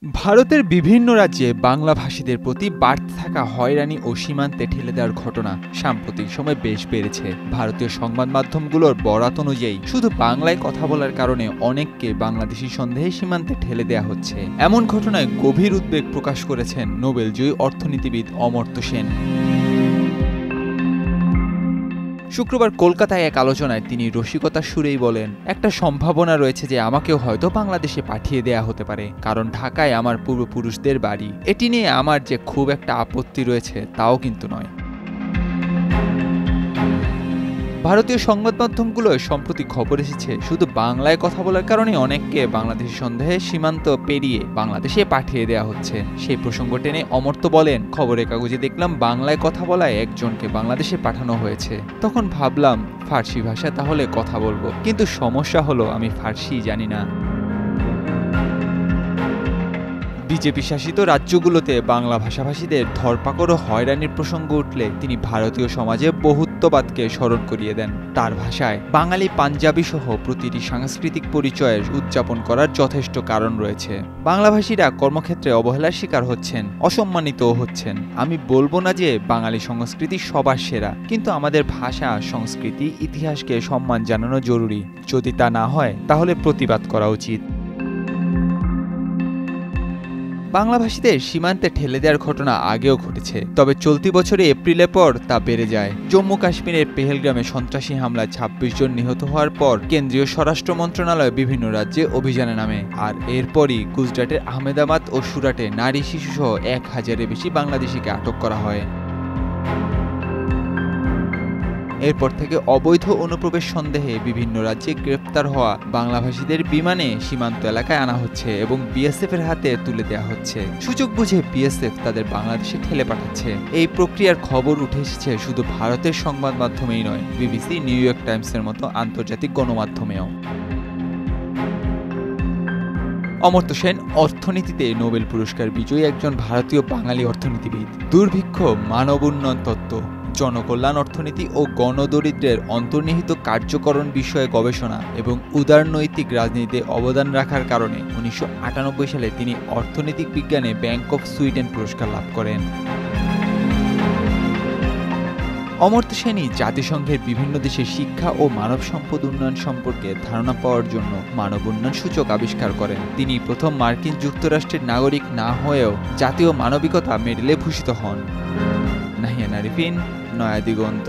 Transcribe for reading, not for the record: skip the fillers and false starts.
ভারতের বিভিন্ন রাজ্যে বাংলাভাষীদের প্রতি বাড়তে থাকা হয়রানি ও সীমান্তে ঠেলে দেওয়ার ঘটনা সাম্প্রতিক সময় বেশ বেড়েছে। ভারতীয় সংবাদ মাধ্যমগুলোর বরাত অনুযায়ী শুধু বাংলায় কথা বলার কারণে অনেককে বাংলাদেশি সন্দেহে সীমান্তে ঠেলে দেওয়া হচ্ছে। এমন ঘটনায় গভীর উদ্বেগ প্রকাশ করেছেন নোবেলজয়ী অর্থনীতিবিদ অমর্ত্য সেন। শুক্রবার কলকাতায় এক আলোচনায় তিনি রসিকতার সুরেই বলেন, একটা সম্ভাবনা রয়েছে যে আমাকেও হয়তো বাংলাদেশে পাঠিয়ে দেয়া হতে পারে, কারণ ঢাকায় আমার পূর্বপুরুষদের বাড়ি। এটি নিয়ে আমার যে খুব একটা আপত্তি রয়েছে তাও কিন্তু নয়। ভারতীয় সংবাদ মাধ্যমগুলোয় সম্প্রতি খবর এসেছে শুধু বাংলায় কথা বলার কারণে অনেককে বাংলাদেশি সন্দেহে সীমান্ত পেরিয়ে বাংলাদেশে পাঠিয়ে দেওয়া হচ্ছে। সেই প্রসঙ্গ টেনে অমর্ত্য বলেন, খবরের কাগজে দেখলাম বাংলায় কথা বলায় একজনকে বাংলাদেশে পাঠানো হয়েছে। তখন ভাবলাম ফার্সি ভাষায় তাহলে কথা বলবো, কিন্তু সমস্যা হলো আমি ফার্সি জানি না। বিজেপি শাসিত রাজ্যগুলোতে বাংলা ভাষাভাষীদের ধরপাকড় ও হয়রানির প্রসঙ্গ উঠলে তিনি ভারতীয় সমাজে বহুত্ববাদকে স্মরণ করিয়ে দেন। তার ভাষায় বাঙালি পাঞ্জাবি সহ প্রতিটি সাংস্কৃতিক পরিচয়ের উদযাপন করার যথেষ্ট কারণ রয়েছে। বাংলাভাষীরা কর্মক্ষেত্রে অবহেলার শিকার হচ্ছেন, অসম্মানিতও হচ্ছেন। আমি বলবো না যে বাঙালি সংস্কৃতি সবার সেরা, কিন্তু আমাদের ভাষা, সংস্কৃতি, ইতিহাসকে সম্মান জানানো জরুরি। যদি তা না হয় তাহলে প্রতিবাদ করা উচিত। বাংলাভাষীদের সীমান্তে ঠেলে দেওয়ার ঘটনা আগেও ঘটেছে, তবে চলতি বছরে এপ্রিলের পর তা বেড়ে যায়। জম্মু কাশ্মীরের পেহেলগ্রামে সন্ত্রাসী হামলায় ২৬ জন নিহত হওয়ার পর কেন্দ্রীয় স্বরাষ্ট্র মন্ত্রণালয় বিভিন্ন রাজ্যে অভিযানে নামে, আর এরপরই গুজরাটের আহমেদাবাদ ও সুরাটে নারী শিশুসহ ১,০০০-এর বেশি বাংলাদেশিকে আটক করা হয়। এরপর থেকে অবৈধ অনুপ্রবেশ সন্দেহে বিভিন্ন রাজ্যে গ্রেফতার হওয়া বাংলাভাষীদের বিমানে সীমান্ত এলাকায় আনা হচ্ছে এবং বিএসএফ এর হাতে তুলে দেওয়া হচ্ছে। সুযোগ বুঝে বিএসএফ তাদের বাংলাদেশে ঠেলে পাঠাচ্ছে। এই প্রক্রিয়ার খবর উঠে এসেছে শুধু ভারতের সংবাদ মাধ্যমেই নয়, বিবিসি, নিউ ইয়র্ক টাইমসের মতো আন্তর্জাতিক গণমাধ্যমেও। অমর্ত্য সেন অর্থনীতিতে নোবেল পুরস্কার বিজয়ী একজন ভারতীয় বাঙালি অর্থনীতিবিদ। দুর্ভিক্ষ, মানব উন্নয়ন তত্ত্ব, জনকল্যাণ অর্থনীতি ও গণদরিদ্রের অন্তর্নিহিত কার্যকরণ বিষয়ে গবেষণা এবং উদারনৈতিক রাজনীতিতে অবদান রাখার কারণে ১৯৯৮ সালে তিনি অর্থনৈতিক বিজ্ঞানে ব্যাংক অফ সুইডেন পুরস্কার লাভ করেন। অমর্ত্য সেনই জাতিসংঘের বিভিন্ন দেশে শিক্ষা ও মানব সম্পদ উন্নয়ন সম্পর্কে ধারণা পাওয়ার জন্য মানব উন্নয়ন সূচক আবিষ্কার করেন। তিনি প্রথম মার্কিন যুক্তরাষ্ট্রের নাগরিক না হয়েও জাতীয় মানবিকতা মেডেলে ভূষিত হন। নাহিয়ান আরিফিন, নয়া দিগন্ত।